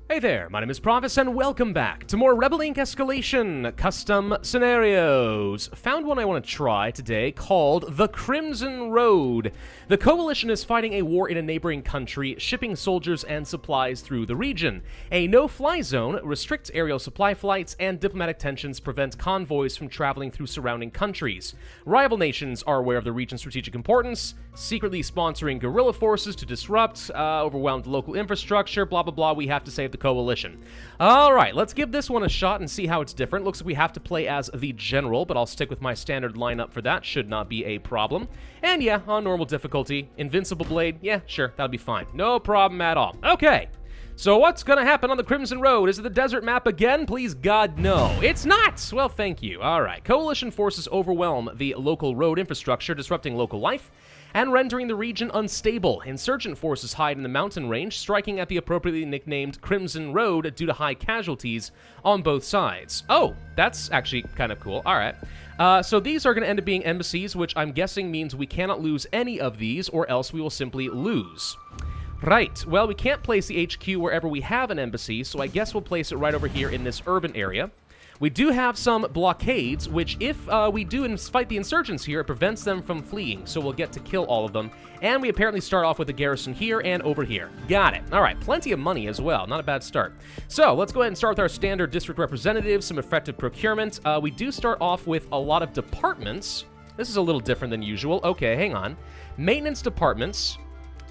Hey there, my name is Pravus, and welcome back to more Rebel Inc. Escalation Custom Scenarios. Found one I want to try today called The Crimson Road. The Coalition is fighting a war in a neighboring country, shipping soldiers and supplies through the region. A no-fly zone restricts aerial supply flights, and diplomatic tensions prevent convoys from traveling through surrounding countries. Rival nations are aware of the region's strategic importance, secretly sponsoring guerrilla forces to disrupt, overwhelmed local infrastructure, blah blah blah. We have to save the Coalition. Alright, let's give this one a shot and see how it's different. Looks like we have to play as the General, but I'll stick with my standard lineup for that. Should not be a problem. And yeah, on normal difficulty. Invincible Blade, yeah, sure, that'll be fine. No problem at all. Okay, so what's gonna happen on the Crimson Road? Is it the desert map again? Please God, no. It's not! Well, thank you. Alright, Coalition forces overwhelm the local road infrastructure, disrupting local life and rendering the region unstable. Insurgent forces hide in the mountain range, striking at the appropriately nicknamed Crimson Road due to high casualties on both sides. Oh, that's actually kind of cool. All right. So these are going to end up being embassies, which I'm guessing means we cannot lose any of these, or else we will simply lose. Right. Well, we can't place the HQ wherever we have an embassy, so I guess we'll place it right over here in this urban area. We do have some blockades, which if we do fight the insurgents here, it prevents them from fleeing, so we'll get to kill all of them. And we apparently start off with a garrison here and over here. Got it. All right, plenty of money as well. Not a bad start. So let's go ahead and start with our standard district representatives, some effective procurement. We do start off with a lot of departments. This is a little different than usual. Okay, hang on. Maintenance departments.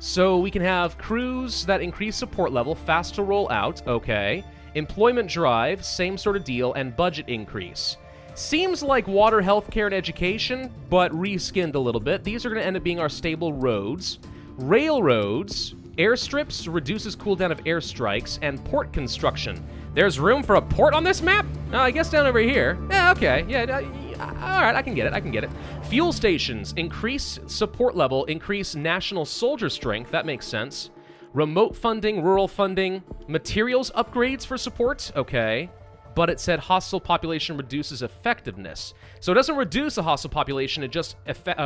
So we can have crews that increase support level, fast to roll out. Okay. Employment drive, same sort of deal, and budget increase. Seems like water, healthcare, and education, but reskinned a little bit. These are going to end up being our stable roads. Railroads, airstrips, reduces cooldown of airstrikes, and port construction. There's room for a port on this map? I guess down over here. Yeah, okay. Yeah, all right, I can get it. Fuel stations, increase support level, increase national soldier strength. That makes sense. Remote funding, rural funding, materials upgrades for support, okay. But it said hostile population reduces effectiveness. So it doesn't reduce the hostile population, it just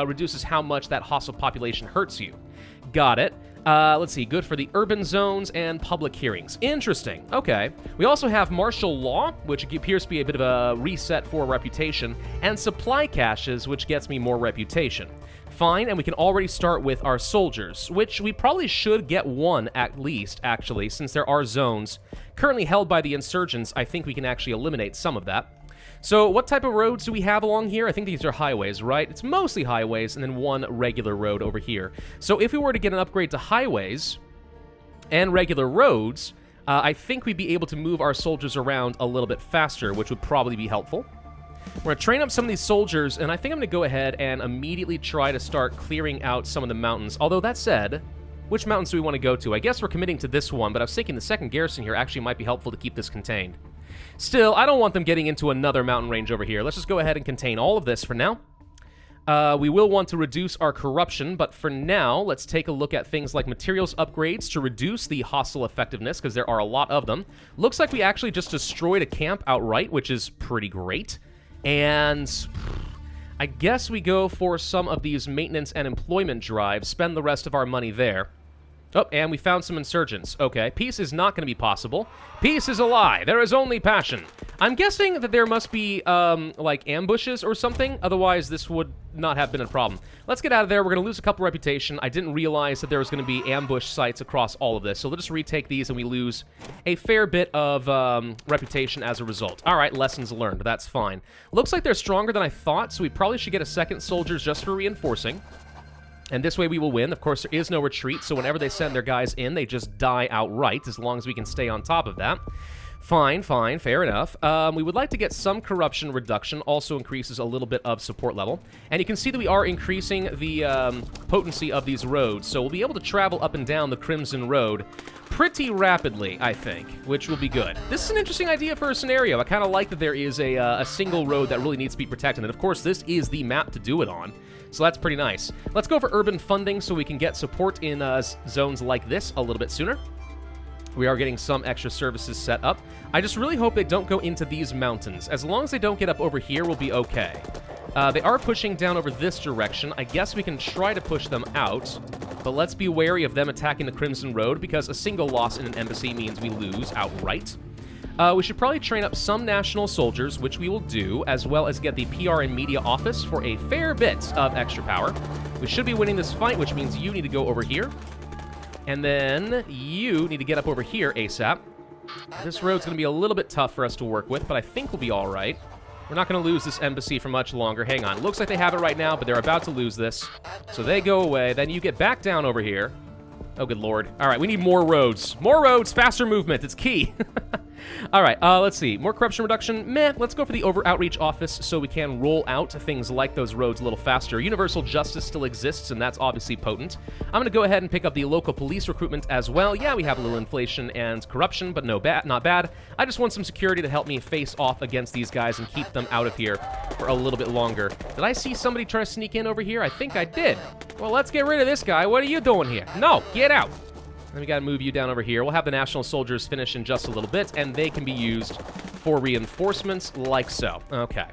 reduces how much that hostile population hurts you. Got it. Let's see, good for the urban zones and public hearings. Interesting, okay. We also have martial law, which appears to be a bit of a reset for reputation, and supply caches, which gets me more reputation. Fine, and we can already start with our soldiers, which we probably should get one at least, actually, since there are zones currently held by the insurgents. I think we can actually eliminate some of that. So what type of roads do we have along here? I think these are highways, right? It's mostly highways and then one regular road over here. So if we were to get an upgrade to highways and regular roads, I think we'd be able to move our soldiers around a little bit faster, which would probably be helpful. We're going to train up some of these soldiers, and I think I'm going to go ahead and immediately try to start clearing out some of the mountains. Although, that said, which mountains do we want to go to? I guess we're committing to this one, but I was thinking the second garrison here actually might be helpful to keep this contained. Still, I don't want them getting into another mountain range over here. Let's just go ahead and contain all of this for now. We will want to reduce our corruption, but for now, let's take a look at things like materials upgrades to reduce the hostile effectiveness, because there are a lot of them. Looks like we actually just destroyed a camp outright, which is pretty great. And I guess we go for some of these maintenance and employment drives, spend the rest of our money there. Oh, and we found some insurgents. Okay, peace is not going to be possible. Peace is a lie. There is only passion. I'm guessing that there must be, like, ambushes or something. Otherwise, this would not have been a problem. Let's get out of there. We're going to lose a couple reputation. I didn't realize that there was going to be ambush sites across all of this. So let's just retake these, and we lose a fair bit of reputation as a result. All right, lessons learned. That's fine. Looks like they're stronger than I thought, so we probably should get a second soldiers just for reinforcing. And this way we will win. Of course, there is no retreat, so whenever they send their guys in, they just die outright, as long as we can stay on top of that. Fine, fair enough. We would like to get some corruption reduction, also increases a little bit of support level. And you can see that we are increasing the potency of these roads, so we'll be able to travel up and down the Crimson Road pretty rapidly, I think, which will be good. This is an interesting idea for a scenario. I kind of like that there is a single road that really needs to be protected, and of course, this is the map to do it on. So that's pretty nice. Let's go for urban funding so we can get support in zones like this a little bit sooner. We are getting some extra services set up. I just really hope they don't go into these mountains. As long as they don't get up over here, we'll be okay. They are pushing down over this direction. I guess we can try to push them out. but let's be wary of them attacking the Crimson Road, because a single loss in an embassy means we lose outright. We should probably train up some national soldiers, which we will do, as well as get the PR and media office for a fair bit of extra power. We should be winning this fight, which means you need to go over here. And then you need to get up over here ASAP. This road's going to be a little bit tough for us to work with, but I think we'll be all right. We're not going to lose this embassy for much longer. Hang on. Looks like they have it right now, but they're about to lose this. So they go away. Then you get back down over here. Oh, good lord. All right, we need more roads. More roads, faster movement. It's key. All right, let's see. More corruption reduction. Meh. Let's go for the outreach office so we can roll out things like those roads a little faster. Universal justice still exists, and that's obviously potent. I'm going to go ahead and pick up the local police recruitment as well. Yeah, we have a little inflation and corruption, but not bad. I just want some security to help me face off against these guys and keep them out of here for a little bit longer. Did I see somebody try to sneak in over here? I think I did. Well, let's get rid of this guy. What are you doing here? No, get out. Then we gotta move you down over here. We'll have the national soldiers finish in just a little bit, and they can be used for reinforcements like so. Okay.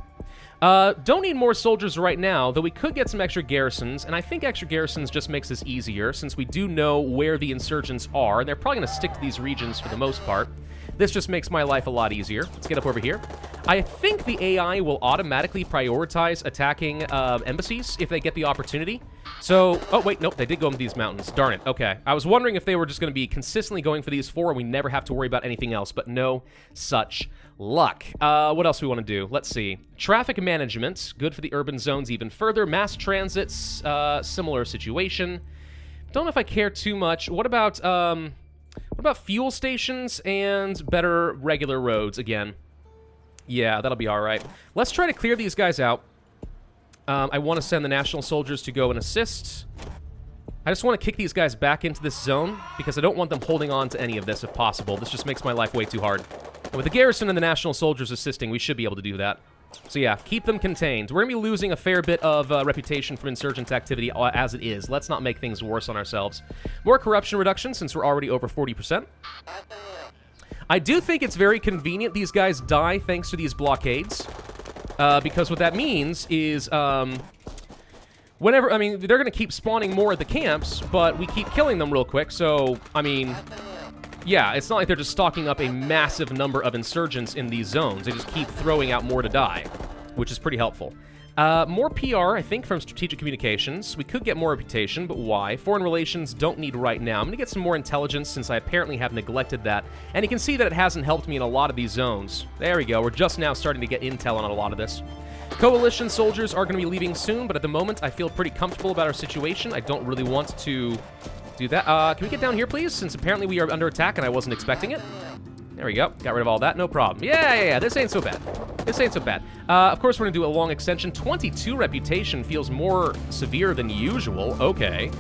Don't need more soldiers right now, though we could get some extra garrisons, and I think extra garrisons just makes this easier, since we do know where the insurgents are, and they're probably gonna stick to these regions for the most part. This just makes my life a lot easier. Let's get up over here. I think the AI will automatically prioritize attacking embassies if they get the opportunity. So, oh wait, nope, they did go into these mountains. Darn it, okay. I was wondering if they were just going to be consistently going for these four and we never have to worry about anything else, but no such luck. What else do we want to do? Let's see. Traffic management, good for the urban zones even further. Mass transits, similar situation. Don't know if I care too much. What about fuel stations and better regular roads again? Yeah, that'll be all right. Let's try to clear these guys out. I want to send the national soldiers to go and assist. I just want to kick these guys back into this zone because I don't want them holding on to any of this if possible. This just makes my life way too hard. And with the garrison and the national soldiers assisting, we should be able to do that. So yeah, keep them contained. We're going to be losing a fair bit of reputation from insurgent activity as it is. Let's not make things worse on ourselves. More corruption reduction since we're already over 40%. I do think it's very convenient these guys die thanks to these blockades. Because what that means is, whenever, I mean, they're going to keep spawning more at the camps, but we keep killing them real quick, so, I mean, yeah, it's not like they're just stocking up a massive number of insurgents in these zones. They just keep throwing out more to die, which is pretty helpful. More PR, I think, from strategic communications. We could get more reputation, but why? Foreign relations don't need right now. I'm going to get some more intelligence since I apparently have neglected that. And you can see that it hasn't helped me in a lot of these zones. There we go. We're just now starting to get intel on a lot of this. Coalition soldiers are going to be leaving soon, but at the moment I feel pretty comfortable about our situation. I don't really want to do that. Can we get down here, please? Since apparently we are under attack and I wasn't expecting it. There we go. Got rid of all that. No problem. Yeah. This ain't so bad. This ain't so bad. Of course, we're going to do a long extension. 22 reputation feels more severe than usual. Okay.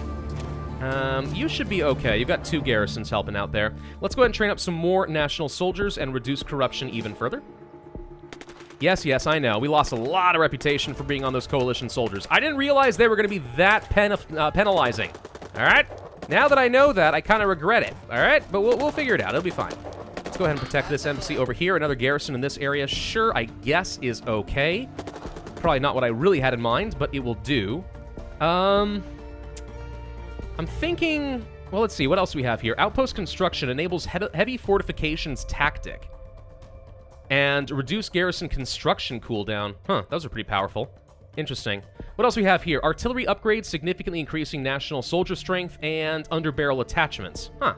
You should be okay. You've got 2 garrisons helping out there. Let's go ahead and train up some more national soldiers and reduce corruption even further. Yes, I know. We lost a lot of reputation for being on those coalition soldiers. I didn't realize they were going to be that penalizing. All right? Now that I know that, I kind of regret it. All right? But we'll figure it out. It'll be fine. Let's go ahead and protect this embassy over here. Another garrison in this area, sure, I guess is okay. Probably not what I really had in mind, but it will do. I'm thinking... Well, let's see. What else do we have here? Outpost construction enables heavy fortifications tactic. And reduce garrison construction cooldown. Huh, those are pretty powerful. Interesting. What else do we have here? Artillery upgrades, significantly increasing national soldier strength, and underbarrel attachments. Huh.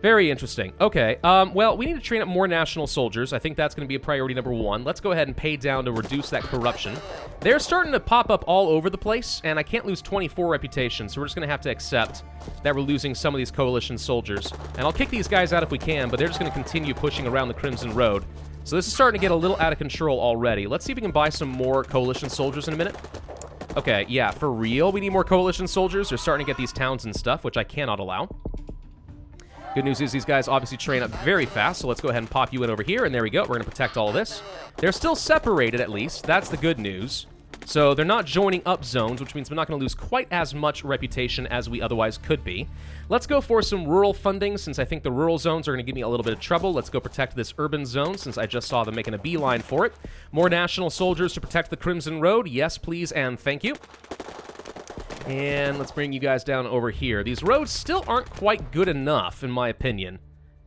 Very interesting. Okay, well, we need to train up more national soldiers. I think that's going to be a priority number 1. Let's go ahead and pay down to reduce that corruption. They're starting to pop up all over the place, and I can't lose 24 reputation, so we're just going to have to accept that we're losing some of these coalition soldiers. And I'll kick these guys out if we can, but they're just going to continue pushing around the Crimson Road. So this is starting to get a little out of control already. Let's see if we can buy some more coalition soldiers in a minute. Okay, yeah, for real, we need more coalition soldiers. They're starting to get these towns and stuff, which I cannot allow. Good news is these guys obviously train up very fast, so let's go ahead and pop you in over here, and there we go. We're going to protect all of this. They're still separated, at least. That's the good news. So they're not joining up zones, which means we're not going to lose quite as much reputation as we otherwise could be. Let's go for some rural funding, since I think the rural zones are going to give me a little bit of trouble. Let's go protect this urban zone, since I just saw them making a beeline for it. More national soldiers to protect the Crimson Road. Yes, please, and thank you. And let's bring you guys down over here. These roads still aren't quite good enough, in my opinion,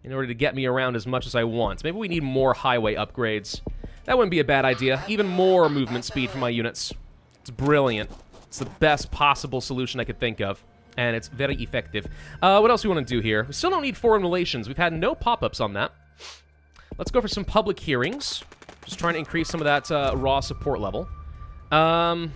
in order to get me around as much as I want. Maybe we need more highway upgrades. That wouldn't be a bad idea. Even more movement speed for my units. It's brilliant. It's the best possible solution I could think of. And it's very effective. What else do we want to do here? We still don't need foreign relations. We've had no pop-ups on that. Let's go for some public hearings. Just trying to increase some of that raw support level. I'll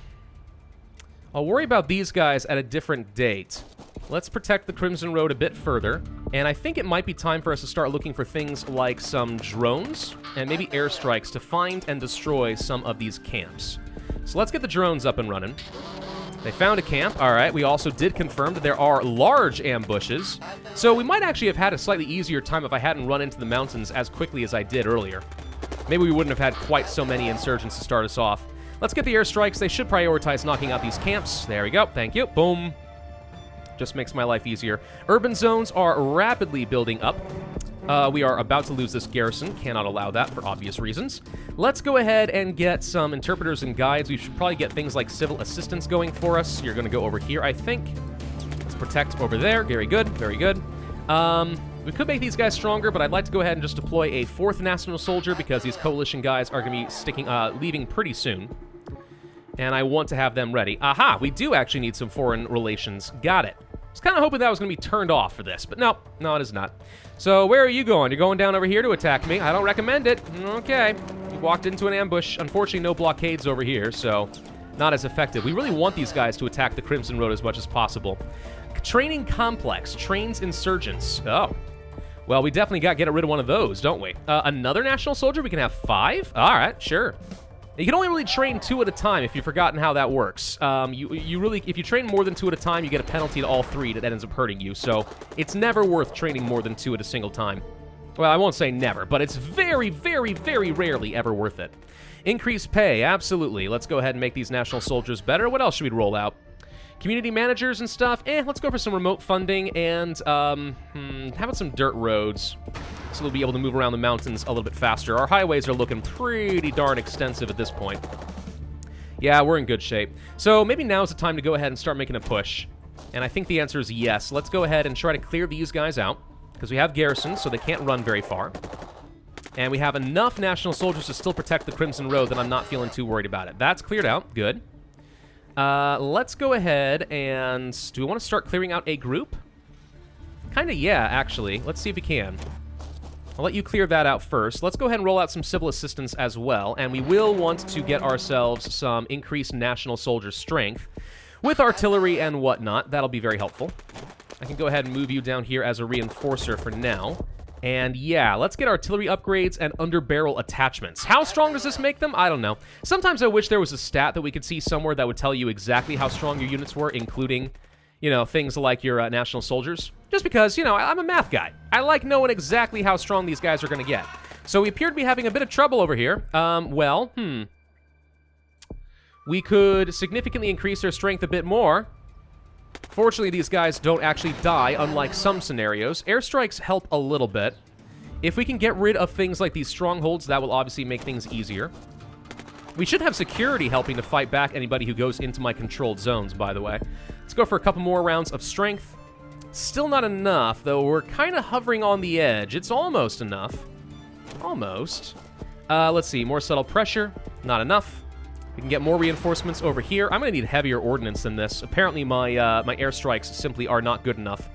worry about these guys at a different date. Let's protect the Crimson Road a bit further. And I think it might be time for us to start looking for things like some drones and maybe airstrikes to find and destroy some of these camps. So let's get the drones up and running. They found a camp. All right, we also did confirm that there are large ambushes. So we might actually have had a slightly easier time if I hadn't run into the mountains as quickly as I did earlier. Maybe we wouldn't have had quite so many insurgents to start us off. Let's get the airstrikes. They should prioritize knocking out these camps. There we go. Thank you. Boom. Just makes my life easier. Urban zones are rapidly building up. We are about to lose this garrison. Cannot allow that for obvious reasons. Let's go ahead and get some interpreters and guides. We should probably get things like civil assistance going for us. You're going to go over here, I think. Let's protect over there. Very good. Very good. We could make these guys stronger, but I'd like to go ahead and just deploy a 4th national soldier because these coalition guys are going to be leaving pretty soon. And I want to have them ready. Aha! We do actually need some foreign relations. Got it. I was kind of hoping that was going to be turned off for this, but no, it is not. So where are you going? You're going down over here to attack me. I don't recommend it. Okay. You walked into an ambush. Unfortunately, no blockades over here, so not as effective. We really want these guys to attack the Crimson Road as much as possible. Training complex. Trains insurgents. Oh. Well, we definitely got to get rid of one of those, don't we? Another national soldier? We can have 5? All right, sure. You can only really train 2 at a time if you've forgotten how that works. You really, if you train more than 2 at a time, you get a penalty to all 3 that ends up hurting you. So it's never worth training more than 2 at a single time. Well, I won't say never, but it's very, very, very rarely ever worth it. Increased pay, absolutely. Let's go ahead and make these national soldiers better. What else should we roll out? Community managers and stuff? Let's go for some remote funding and, how about some dirt roads? So we'll be able to move around the mountains a little bit faster. Our highways are looking pretty darn extensive at this point. Yeah, we're in good shape. So maybe now's the time to go ahead and start making a push. And I think the answer is yes. Let's go ahead and try to clear these guys out, because we have garrisons, so they can't run very far. And we have enough national soldiers to still protect the Crimson Road that I'm not feeling too worried about it. That's cleared out. Good. Let's go ahead and... Do we want to start clearing out a group? Kind of, yeah, actually. Let's see if we can. I'll let you clear that out first. Let's go ahead and roll out some civil assistance as well, and we will want to get ourselves some increased national soldier strength with artillery and whatnot. That'll be very helpful. I can go ahead and move you down here as a reinforcer for now. And yeah, let's get artillery upgrades and under-barrel attachments. How strong does this make them? I don't know. Sometimes I wish there was a stat that we could see somewhere that would tell you exactly how strong your units were, including, you know, things like your national soldiers. Just because, you know, I'm a math guy. I like knowing exactly how strong these guys are going to get. So we appear to be having a bit of trouble over here. We could significantly increase their strength a bit more. Fortunately, these guys don't actually die, unlike some scenarios. Airstrikes help a little bit. If we can get rid of things like these strongholds, that will obviously make things easier. We should have security helping to fight back anybody who goes into my controlled zones, by the way. Let's go for a couple more rounds of strength. Still not enough, though. We're kind of hovering on the edge. It's almost enough. Almost. Let's see. More subtle pressure. Not enough. We can get more reinforcements over here. I'm going to need heavier ordnance than this. Apparently, my airstrikes simply are not good enough.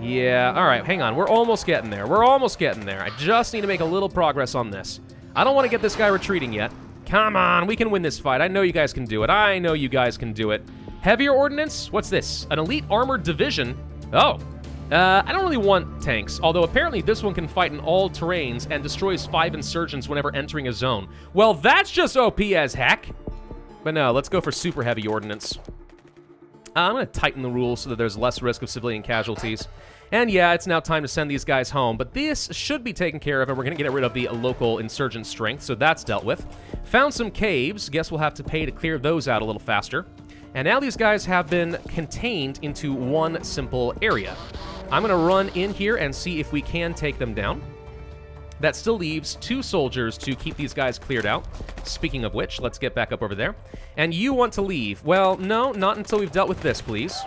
Yeah, all right, hang on. We're almost getting there. We're almost getting there. I just need to make a little progress on this. I don't want to get this guy retreating yet. Come on, we can win this fight. I know you guys can do it. I know you guys can do it. Heavier ordnance? What's this? An elite armored division? Oh. I don't really want tanks, although apparently this one can fight in all terrains and destroys 5 insurgents whenever entering a zone. Well, that's just OP as heck. But no, let's go for super heavy ordnance. I'm going to tighten the rules so that there's less risk of civilian casualties. And yeah, it's now time to send these guys home, but this should be taken care of, and we're going to get rid of the local insurgent strength, so that's dealt with. Found some caves. Guess we'll have to pay to clear those out a little faster. And now these guys have been contained into one simple area. I'm going to run in here and see if we can take them down. That still leaves 2 soldiers to keep these guys cleared out. Speaking of which, let's get back up over there. And you want to leave. Well, no, not until we've dealt with this, please.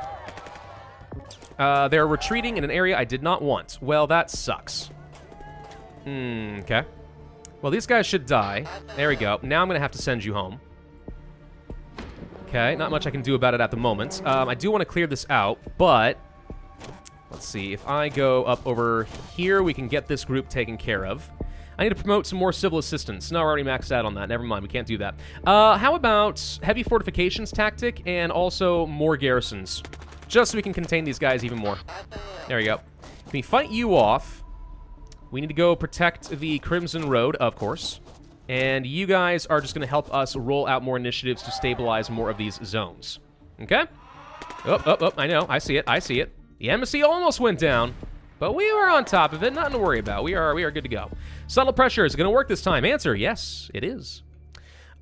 They're retreating in an area I did not want. Well, that sucks. Okay. Well, these guys should die. There we go. Now I'm going to have to send you home. Okay, not much I can do about it at the moment. I do want to clear this out, but... Let's see, if I go up over here, we can get this group taken care of. I need to promote some more civil assistance. No, we're already maxed out on that. Never mind, we can't do that. How about heavy fortifications tactic and also more garrisons? Just so we can contain these guys even more. There we go. Can we fight you off? We need to go protect the Crimson Road, of course. And you guys are just going to help us roll out more initiatives to stabilize more of these zones. Okay? Oh, I know. I see it. I see it. The embassy almost went down, but we were on top of it. Nothing to worry about. We are good to go. Subtle pressure. Is it going to work this time? Answer, yes, it is.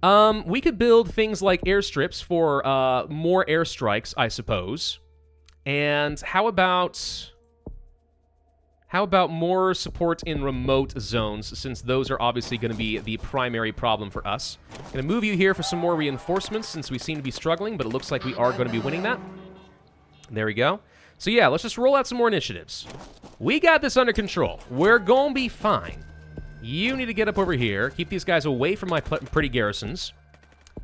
We could build things like airstrips for more airstrikes, I suppose. And how about more support in remote zones, since those are obviously going to be the primary problem for us. Going to move you here for some more reinforcements, since we seem to be struggling, but it looks like we are going to be winning that. There we go. So yeah, let's just roll out some more initiatives. We got this under control. We're going to be fine. You need to get up over here. Keep these guys away from my pretty garrisons.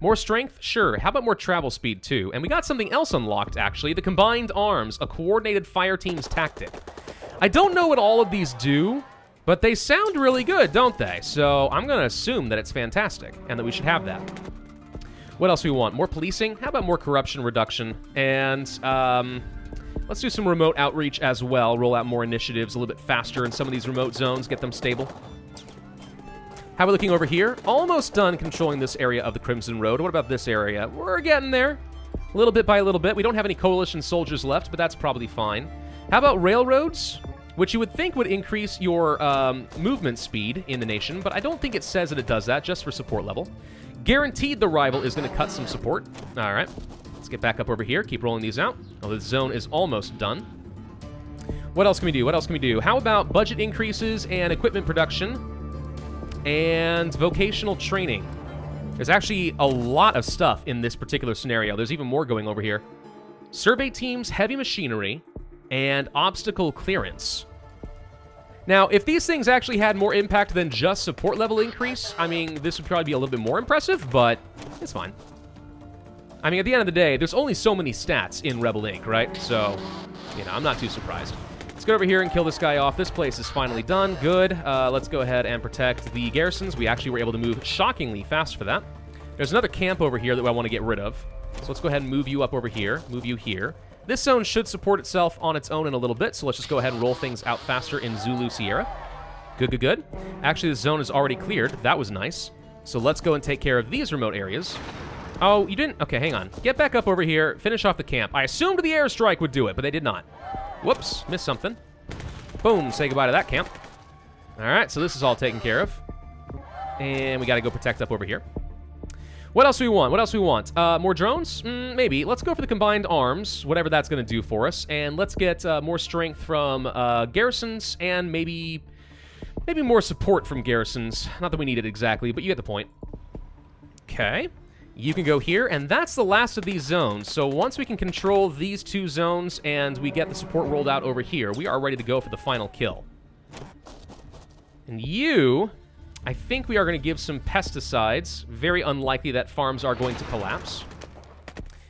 More strength? Sure. How about more travel speed, too? And we got something else unlocked, actually. The Combined Arms, a coordinated fire team's tactic. I don't know what all of these do, but they sound really good, don't they? So I'm going to assume that it's fantastic, and that we should have that. What else do we want? More policing? How about more corruption reduction? And, let's do some remote outreach as well. Roll out more initiatives a little bit faster in some of these remote zones. Get them stable. How are we looking over here? Almost done controlling this area of the Crimson Road. What about this area? We're getting there. A little bit by a little bit. We don't have any coalition soldiers left, but that's probably fine. How about railroads? Which you would think would increase your movement speed in the nation, but I don't think it says that it does that, just for support level. Guaranteed the rival is going to cut some support. All right. Let's get back up over here. Keep rolling these out. Oh, the zone is almost done. What else can we do? What else can we do? How about budget increases and equipment production and vocational training? There's actually a lot of stuff in this particular scenario. There's even more going over here. Survey teams, heavy machinery, and obstacle clearance. Now, if these things actually had more impact than just support level increase, I mean, this would probably be a little bit more impressive, but it's fine. I mean, at the end of the day, there's only so many stats in Rebel Inc., right? So, you know, I'm not too surprised. Let's go over here and kill this guy off. This place is finally done. Good. Let's go ahead and protect the garrisons. We actually were able to move shockingly fast for that. There's another camp over here that I want to get rid of. So let's go ahead and move you up over here. Move you here. This zone should support itself on its own in a little bit, so let's just go ahead and roll things out faster in Zulu Sierra. Good, good, good. Actually, the zone is already cleared. That was nice. So let's go and take care of these remote areas. Oh, you didn't? Okay, hang on. Get back up over here. Finish off the camp. I assumed the airstrike would do it, but they did not. Whoops, missed something. Boom, say goodbye to that camp. All right, so this is all taken care of. And we got to go protect up over here. What else do we want? What else do we want? More drones? Maybe. Let's go for the Combined Arms, whatever that's going to do for us. And let's get more strength from garrisons and maybe more support from garrisons. Not that we need it exactly, but you get the point. Okay. You can go here, and that's the last of these zones. So once we can control these two zones and we get the support rolled out over here, we are ready to go for the final kill. And you, I think we are going to give some pesticides. Very unlikely that farms are going to collapse.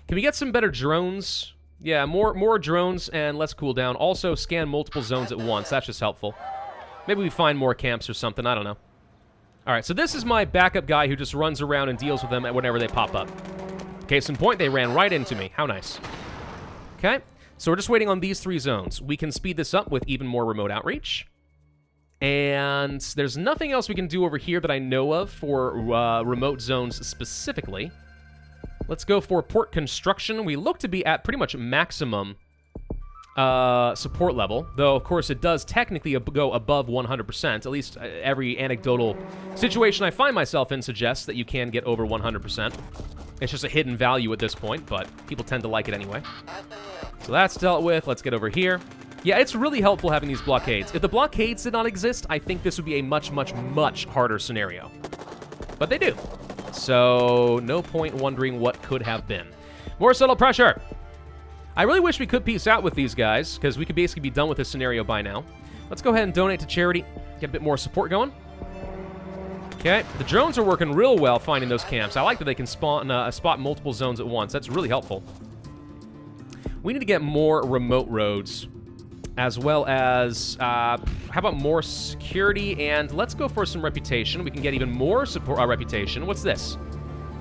Can we get some better drones? Yeah, more drones and less cooldown. Also, scan multiple zones at once. That's just helpful. Maybe we find more camps or something. I don't know. All right, so this is my backup guy who just runs around and deals with them whenever they pop up. Case in point, they ran right into me. How nice. Okay, so we're just waiting on these three zones. We can speed this up with even more remote outreach. And there's nothing else we can do over here that I know of for remote zones specifically. Let's go for port construction. We look to be at pretty much maximum support level, though of course it does technically go above 100%. At least every anecdotal situation I find myself in suggests that you can get over 100%. It's just a hidden value at this point, but people tend to like it anyway. So that's dealt with. Let's get over here. Yeah, it's really helpful having these blockades. If the blockades did not exist, I think this would be a much, much, much harder scenario. But they do. So, no point wondering what could have been. More subtle pressure. I really wish we could peace out with these guys, because we could basically be done with this scenario by now. Let's go ahead and donate to charity. Get a bit more support going. Okay, the drones are working real well finding those camps. I like that they can spot multiple zones at once. That's really helpful. We need to get more remote roads, as well as, how about more security? And let's go for some reputation. We can get even more support, reputation. What's this?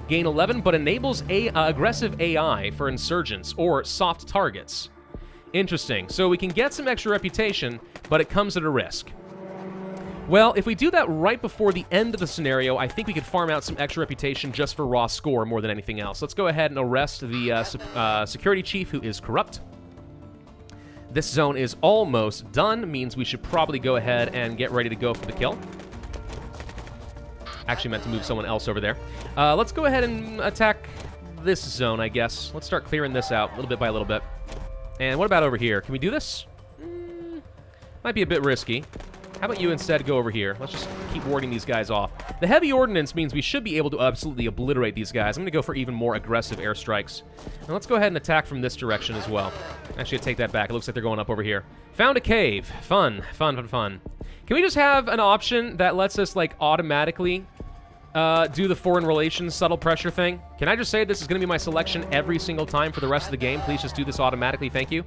Gain 11, but enables aggressive AI for insurgents or soft targets. Interesting. So we can get some extra reputation, but it comes at a risk. Well, if we do that right before the end of the scenario, I think we could farm out some extra reputation just for raw score more than anything else. Let's go ahead and arrest the security chief, who is corrupt. This zone is almost done, means we should probably go ahead and get ready to go for the kill. Actually meant to move someone else over there. Let's go ahead and attack this zone, I guess. Let's start clearing this out little bit by little bit. And what about over here? Can we do this? Might be a bit risky. How about you instead go over here? Let's just keep warding these guys off. The heavy ordnance means we should be able to absolutely obliterate these guys. I'm going to go for even more aggressive airstrikes. And let's go ahead and attack from this direction as well. Actually, I take that back. It looks like they're going up over here. Found a cave. Fun, fun, fun, fun. Can we just have an option that lets us, like, automatically do the foreign relations subtle pressure thing? Can I just say this is going to be my selection every single time for the rest of the game? Please just do this automatically. Thank you.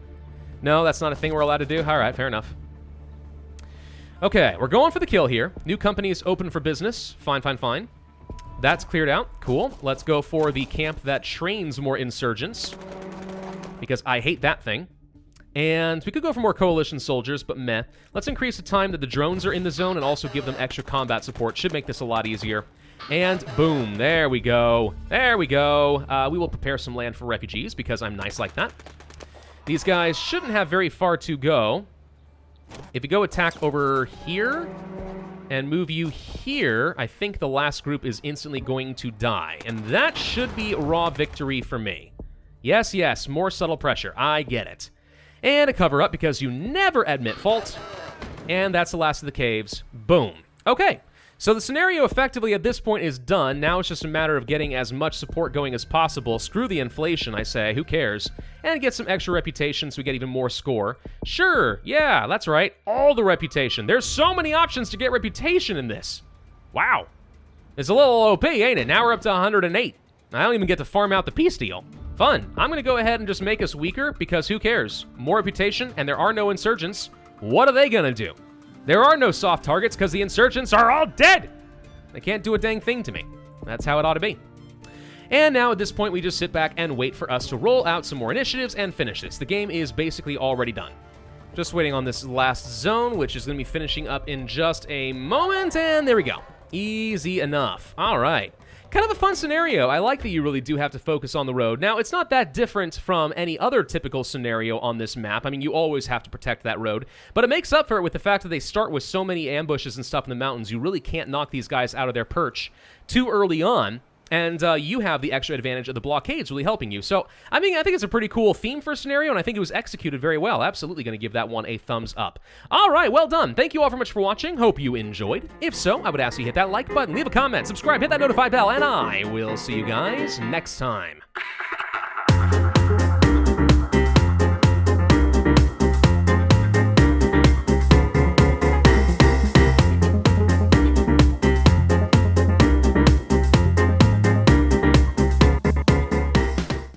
No, that's not a thing we're allowed to do? All right, fair enough. Okay, we're going for the kill here. New company is open for business. Fine, fine, fine. That's cleared out. Cool. Let's go for the camp that trains more insurgents, because I hate that thing. And we could go for more coalition soldiers, but meh. Let's increase the time that the drones are in the zone and also give them extra combat support. Should make this a lot easier. And boom, there we go. There we go. We will prepare some land for refugees because I'm nice like that. These guys shouldn't have very far to go. If we go attack over here and move you here, I think the last group is instantly going to die. And that should be raw victory for me. Yes, yes, more subtle pressure. I get it. And a cover-up because you never admit fault. And that's the last of the caves. Boom. Okay. So the scenario effectively at this point is done. Now it's just a matter of getting as much support going as possible. Screw the inflation, I say. Who cares? And get some extra reputation so we get even more score. Sure, yeah, that's right. All the reputation. There's so many options to get reputation in this. Wow. It's a little OP, ain't it? Now we're up to 108. I don't even get to farm out the peace deal. Fun. I'm going to go ahead and just make us weaker because who cares? More reputation and there are no insurgents. What are they going to do? There are no soft targets because the insurgents are all dead. They can't do a dang thing to me. That's how it ought to be. And now at this point, we just sit back and wait for us to roll out some more initiatives and finish this. The game is basically already done. Just waiting on this last zone, which is going to be finishing up in just a moment. And there we go. Easy enough. All right. Kind of a fun scenario. I like that you really do have to focus on the road. Now, it's not that different from any other typical scenario on this map. I mean, you always have to protect that road. But it makes up for it with the fact that they start with so many ambushes and stuff in the mountains. You really can't knock these guys out of their perch too early on. And you have the extra advantage of the blockades really helping you. So, I mean, I think it's a pretty cool theme for a scenario, and I think it was executed very well. Absolutely going to give that one a thumbs up. All right, well done. Thank you all very much for watching. Hope you enjoyed. If so, I would ask you to hit that like button, leave a comment, subscribe, hit that notify bell, and I will see you guys next time.